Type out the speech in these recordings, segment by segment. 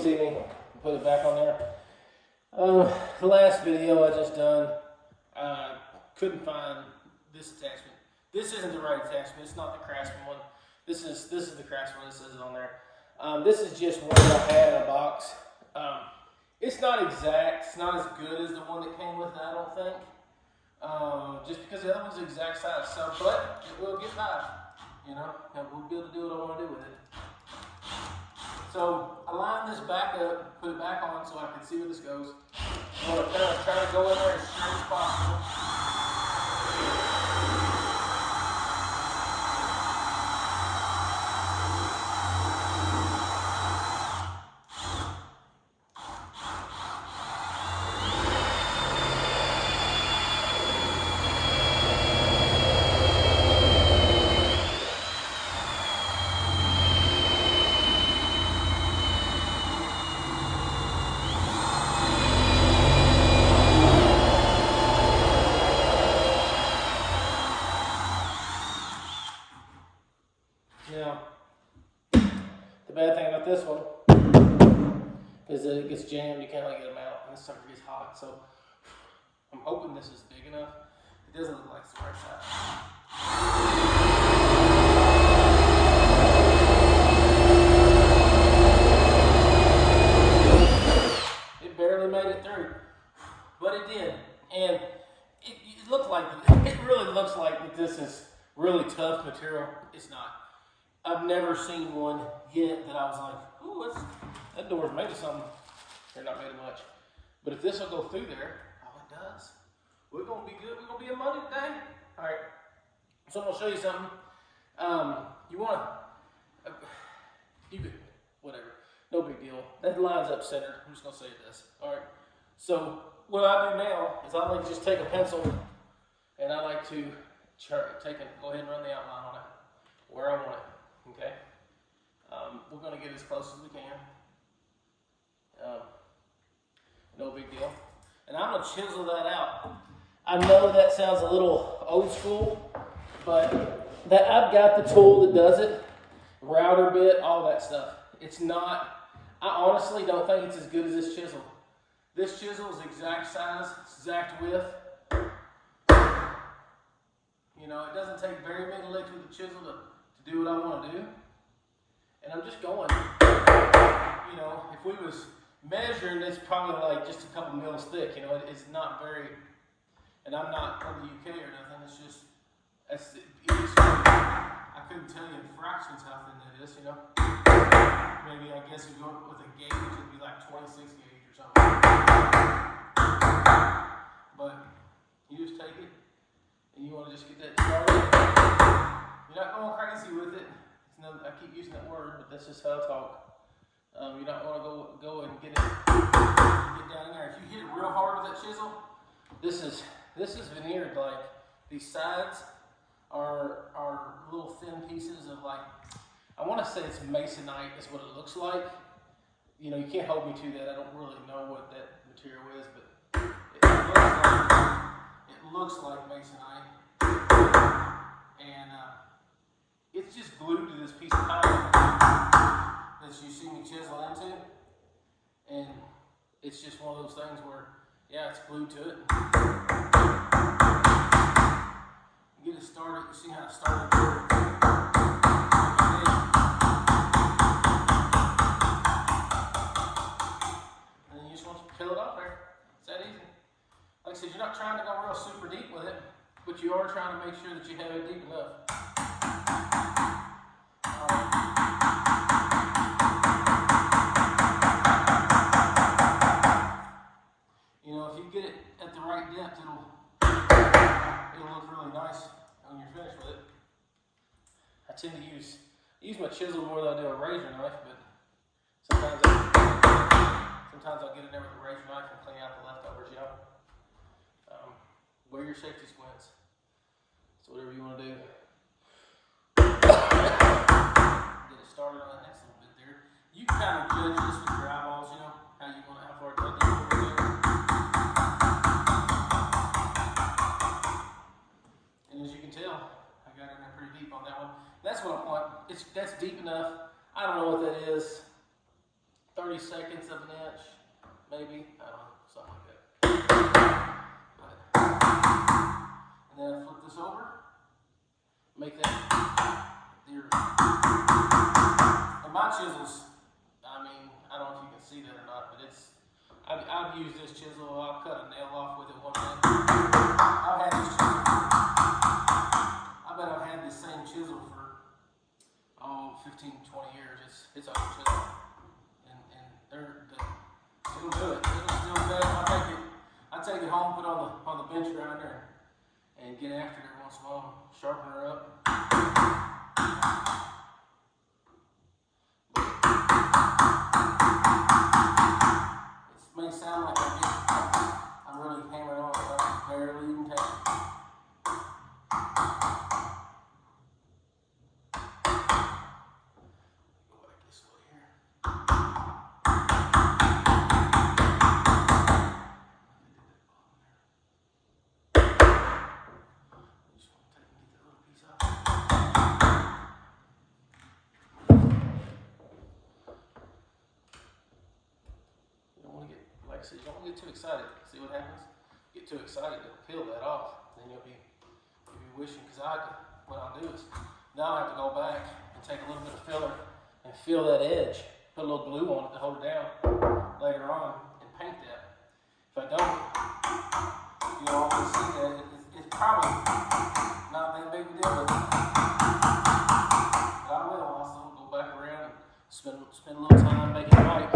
see me, put it back on there. The last video I just done, couldn't find this attachment. This isn't the right attachment. It's not the Craftsman one. This is the Craftsman one. This says it on there. This is just one that I had in a box. It's not exact. It's not as good as the one that came with it, I don't think. Just because the other one's the exact size. So, but it will get by. You know, we'll be able to do what I want to do with it. So I line this back up, put it back on so I can see where this goes. I'm going to kind of try to go in there as straight as possible. Now, the bad thing about this one is that it gets jammed. You can't really get them out, and this sucker gets hot. So I'm hoping this is big enough. It doesn't look like it's the right size. It barely made it through, but it did, and it looked like it really looks like that this is really tough material. It's not. I've never seen one yet that I was like, ooh, that door's made of something. They're not made of much. But if this will go through there, oh, it does. We're going to be good. We're going to be in money today. All right. So I'm going to show you something. You want to, whatever. No big deal. That line's up centered. I'm just going to say it does. All right. So what I do now is I like to just take a pencil and I like to go ahead and run the outline on it where I want it. Okay, we're going to get as close as we can. No big deal. And I'm going to chisel that out. I know that sounds a little old school, but I've got the tool that does it, router bit, all that stuff. It's not, I honestly don't think it's as good as this chisel. This chisel is exact size, exact width. You know, it doesn't take very many licks with the chisel to do what I want to do, and I'm just going, you know, if we was measuring, it's probably like just a couple mils thick, you know, it's not very, and I'm not from the UK or nothing, it's just, I couldn't tell you in fractions how thin that is, you know, maybe I guess if you go with a gauge, it'd be like 26 gauge or something, but you just take it, and you want to just get that started. You're not going crazy with it. I keep using that word, but that's just how I talk. You're not going to go and get down there. If you hit it real hard with that chisel, this is veneered. Like these sides are little thin pieces of like, I want to say it's masonite is what it looks like. You know, you can't hold me to that. I don't really know what that material is, but it looks like masonite. And it's just glued to this piece of pine that you see me chisel into, and it's just one of those things where, yeah, it's glued to it. You get it started, you see how it started. And then you just want to peel it off there. It's that easy. Like I said, you're not trying to go real super deep with it, but you are trying to make sure that you have it deep enough. You know, if you get it at the right depth, it'll look really nice when you're finished with it. I tend to use my chisel more than I do a razor knife, but sometimes I'll get in there with a razor knife and clean out the leftovers, you know. Wear your safety squints. So whatever you want to do. Get it started on that next little bit there. You can kind of judge this with your eyeballs, you know, how far it takes you to go. And as you can tell, I got in there pretty deep on that one. That's what I want. That's deep enough. I don't know what that is. 30 seconds of an inch, maybe, I don't know, something like that. And then I flip this over, make that your, and my chisels, I mean, I don't know if you can see that or not, but it's, I've used this chisel, I'll cut a nail off with it one day. I've had this chisel I bet I've had this same chisel for, 15, 20 years. It's old chisel. And it'll do it. It'll still do it. I take it home, put it on the bench grinder and get after it every once in a while, sharpen her up. It may sound like I'm really hammering on it, but I'm barely even taking it. Like I said, you don't want to get too excited. See what happens? Get too excited, it'll peel that off. Then you'll be wishing, because what I'll do is, now I have to go back and take a little bit of filler and fill that edge, put a little glue on it to hold it down later on, and paint that. If I don't, you'll always see that it's probably not that big a deal, but I will also go back around and spend a little time making it right.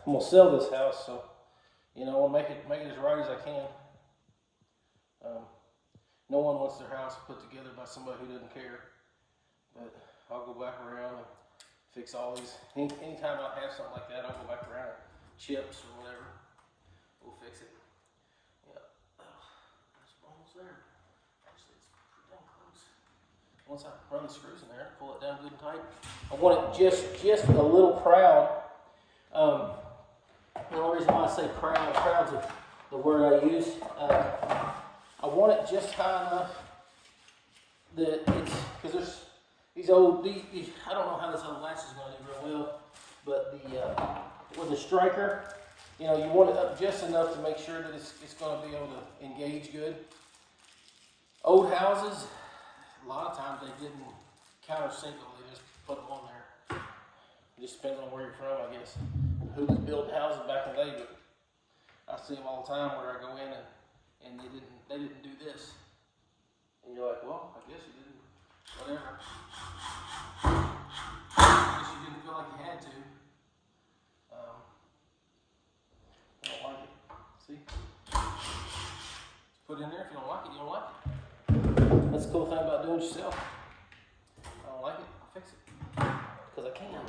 I'm gonna sell this house, so I want to make it as right as I can. No one wants their house put together by somebody who doesn't care. But I'll go back around and fix all these. Anytime I have something like that, I'll go back around and chips or whatever. We'll fix it. Yeah, that's almost there. Actually, it's pretty dang close. Once I run the screws in there, pull it down good and tight. I want it just a little proud. The only reason why I say proud's the word I use. I want it just high enough that it's, because there's these old, I don't know how this old latch is going to do real well, but with the striker, you want it up just enough to make sure that it's going to be able to engage good. Old houses, a lot of times they didn't countersink them, they just put them on there. It just depends on where you're from, I guess. Who was building houses back in the day, but I see them all the time where I go in and they didn't do this. And you're like, well, I guess you didn't, whatever. I guess you didn't feel like you had to. I don't like it. See? Put it in there. If you don't like it, you don't like it. That's the cool thing about doing it yourself. I don't like it, I'll fix it. Because I can.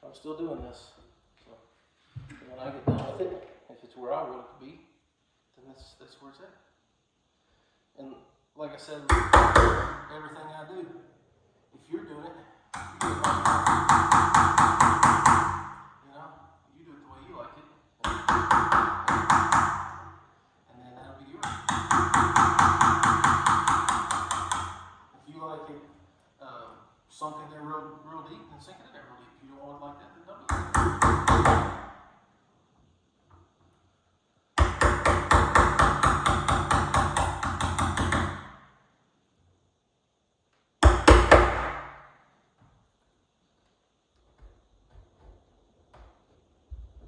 I'm still doing this. So when I get done with it, if it's where I want it to be, then that's where it's at. And like I said, everything I do, if you're doing it, you do it the way you like it. And then that'll be yours. If you like it sunk in there real deep, then sink it in there real deep. If you don't want it like that, then don't do it.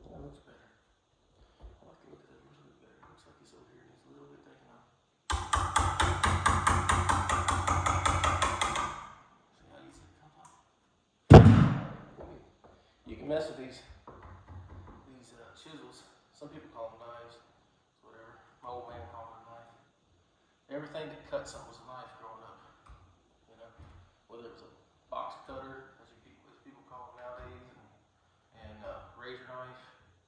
That looks better. I like to look at that a little bit better. It looks like it's over here and it's a little bit taken off. See how easy it comes off? You can mess with these chisels. Some people call them knives. Whatever. My old man called it a knife. Everything that cut something was a knife growing up. Whether it was a box cutter, as people call it nowadays, and razor knife.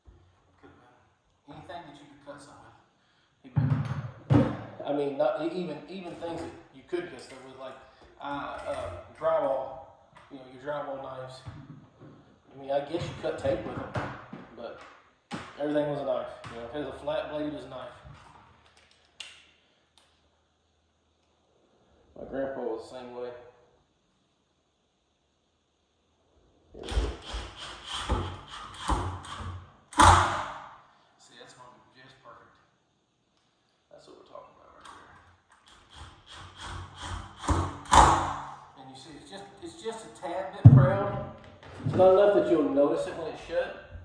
It could have been anything that you could cut something with. I mean, not even things that you could cut stuff with, like drywall. Your drywall knives. I mean, I guess you cut tape with them, but everything was a knife. If it was a flat blade, it was a knife. My grandpa was the same way. Here we go. just a tad bit proud. It's not enough that you'll notice it when it's shut.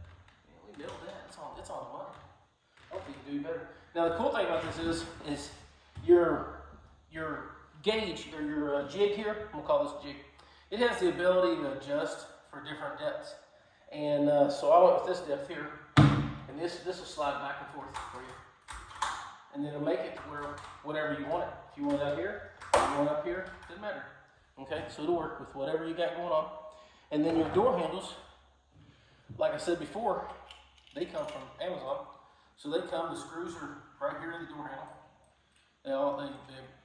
Man, we nailed that. It's on the money. I don't think you can do better. Now the cool thing about this is your gauge or your jig here. I'm gonna call this jig. It has the ability to adjust for different depths. And so I went with this depth here, and this will slide back and forth for you. And then it'll make it to where whatever you want it. If you want it up here, if you want it up here, doesn't matter. Okay, so it'll work with whatever you got going on. And then your door handles, like I said before, they come from Amazon. So they come, the screws are right here in the door handle.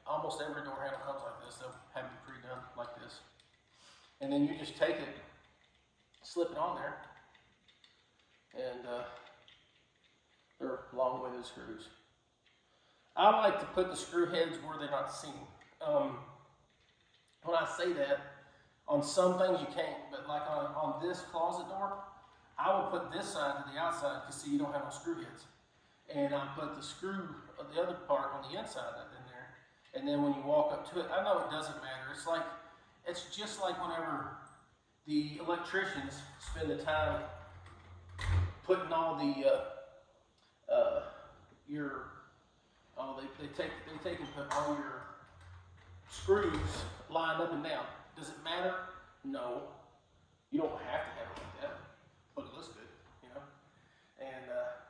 Almost every door handle comes like this. They'll have it pre-done like this. And then you just take it, slip it on there, and they're long-winded screws. I like to put the screw heads where they're not seen. When I say that, on some things you can't, but like on this closet door, I will put this side to the outside because see you don't have no screw heads. And I put the screw of the other part on the inside in there. And then when you walk up to it, I know it doesn't matter. It's just like whenever the electricians spend the time putting all the they take and put all your screws lined up and down. Does it matter? No. You don't have to have it like that, but it looks good, you know. And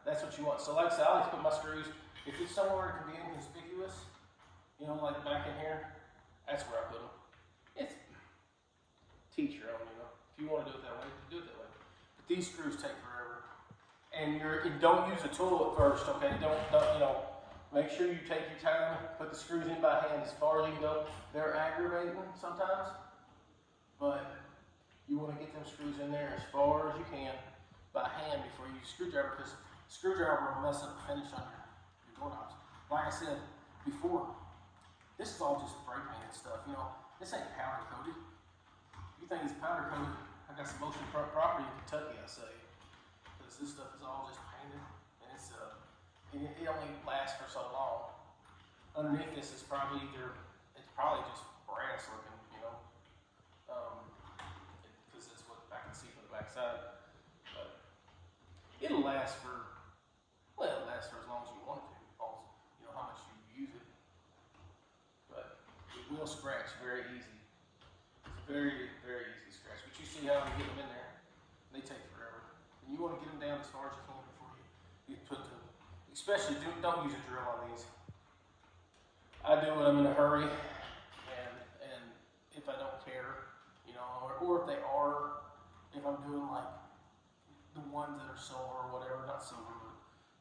that's what you want. So like I said, I like to put my screws. If it's somewhere it can be inconspicuous, you know, like back in here, that's where I put them. It's teach your own, you know. If you want to do it that way, do it that way. But these screws take forever. And don't use a tool at first, okay? Don't you know, make sure you take your time, put the screws in by hand as far as you can go. They're aggravating sometimes, but you want to get them screws in there as far as you can by hand before you use a screwdriver, because screwdriver will mess up the finish on your doorknobs. Like I said before, this is all just spray painted stuff, you know. This ain't powder coated. You think it's powder coated? I got some oceanfront property in Kentucky, I say, because this stuff is all just painted, and it only lasts for so long. Underneath this is probably it's probably just brass looking, you know, because that's what I can see from the backside. But it'll last for as long as you want it to, you know how much you use it. But it will scratch very easy. It's very, very easy to scratch. But you see how you get them in there. They take forever. And you want to get them down as far as you can before you put them. Especially, don't use a drill on these. I do when I'm in a hurry, and if I don't care, you know, or if I'm doing like the ones that are silver or whatever, not silver,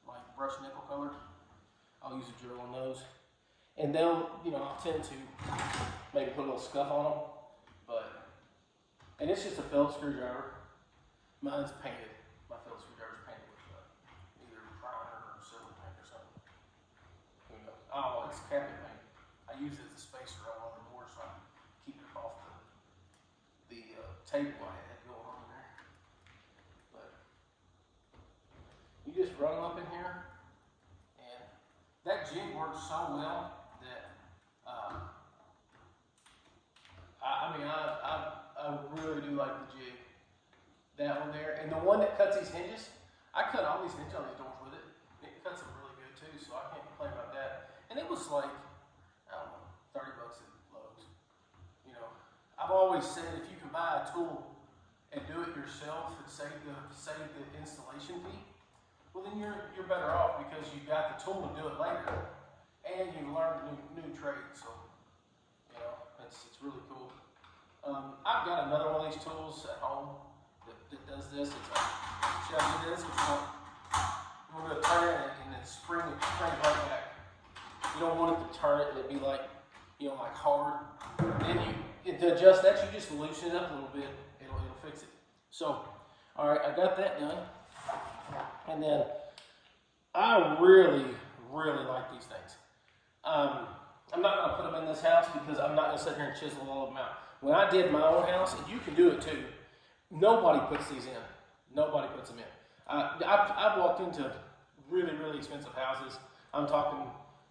but like brushed nickel color, I'll use a drill on those. And they'll, you know, I'll tend to maybe put a little scuff on them, and it's just a Phillips screwdriver. Mine's painted. My Phillips screwdriver's painted with either primer or silver paint or something. Who knows? Oh, it's cabinet paint. I use it as a spacer on one of the doors so I can keep it off the table I had going on there. But you just run them up in here, and that jig works so well that I really do like the jig. That one there, and the one that cuts these hinges, I cut all these hinges on these doors with it. It cuts them really good too, so I can't complain about that. And it was like, I don't know, $30 at Lowe's. You know, I've always said if you can buy a tool and do it yourself and save the installation fee, well then you're better off because you got the tool to do it later, and you learned a new trade. So, you know, it's really cool. I've got another one of these tools at home that does this. It's like, should I do this? You want to turn it and then spring it right back. You don't want it to turn it and it be like, you know, like hard. Then to adjust that, you just loosen it up a little bit. It'll fix it. So, all right, I got that done. And then I really, really like these things. I'm not going to put them in this house because I'm not going to sit here and chisel all of them out. When I did my own house, and you can do it too, nobody puts these in. Nobody puts them in. I've walked into really, really expensive houses. I'm talking,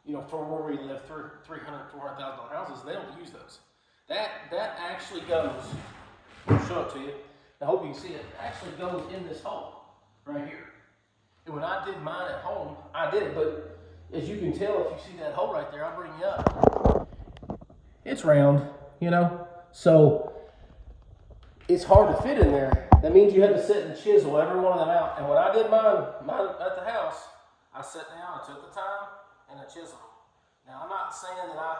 you know, for where we live, $300,000, $400,000 houses, and they don't use those. That actually goes I'll show it to you. I hope you can see it. It actually goes in this hole right here. And when I did mine at home, I did it, but as you can tell, if you see that hole right there, I'll bring you up. It's round, you know, so it's hard to fit in there. That means you had to sit and chisel every one of them out. And when I did mine at the house, I sat down, I took the time, and I chiseled. Now, I'm not saying that I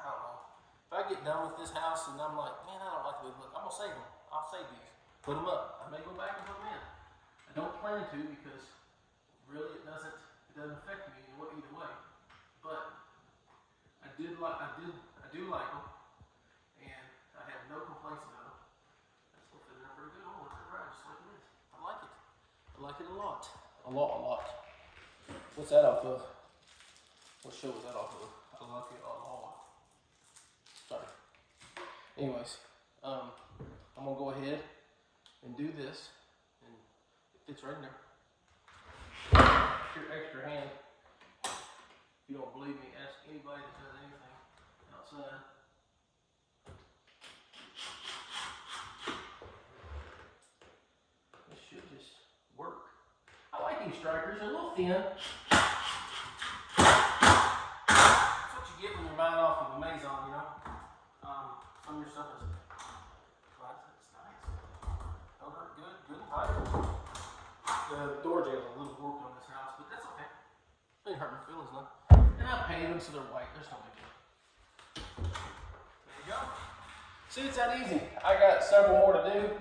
don't know. If I get done with this house and I'm like, man, I don't like the way they look, I'm going to save them. I'll save these. Put them up. I may go back and put them in. I don't plan to because really it doesn't affect me either way. But I do like them, and I have no complaints about them. That's going to fit in there pretty good. I'm going to turn around just like it is. I like it. I like it a lot. A lot. What's that off of? What show was that off of? I like it a lot. Sorry. Anyways, I'm going to go ahead and do this, and it fits right in there. Your extra hand. If you don't believe me, ask anybody that does anything outside. This should just work. I like these strikers. They're a little thin. That's what you get when you're buying off of Amazon, you know. Some of your stuff is nice. Those are good and tight. The door jam's a little warped on this house, but that's okay. They didn't hurt my feelings none. And I painted them so they're white. There's no big deal. There you go. See, it's that easy. I got several more to do.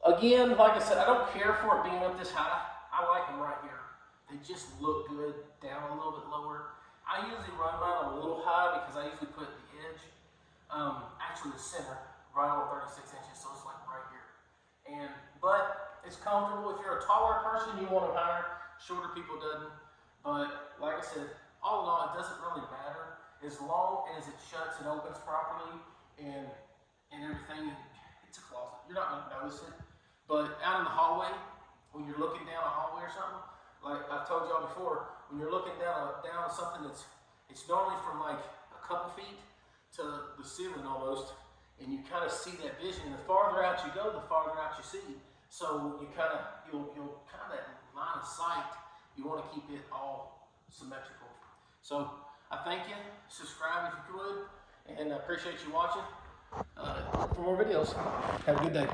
Again, like I said, I don't care for it being up this high. I like them right here. They just look good down a little bit lower. I usually run mine a little high because I usually put the edge, actually the center, right on 36 inches, so it's like right here. But it's comfortable. If you're a taller person, you want them higher. Shorter people doesn't. But like I said, all in all, it doesn't really matter as long as it shuts and opens properly and everything. It's a closet. You're not going to notice it. But out in the hallway, when you're looking down a hallway or something, like I've told y'all before, when you're looking down something it's normally from like a couple feet to the ceiling almost, and you kind of see that vision. And the farther out you go, the farther out you see. So you'll kind of that line of sight. You want to keep it all symmetrical. So I thank you. Subscribe if you could, and I appreciate you watching. For more videos. Have a good day.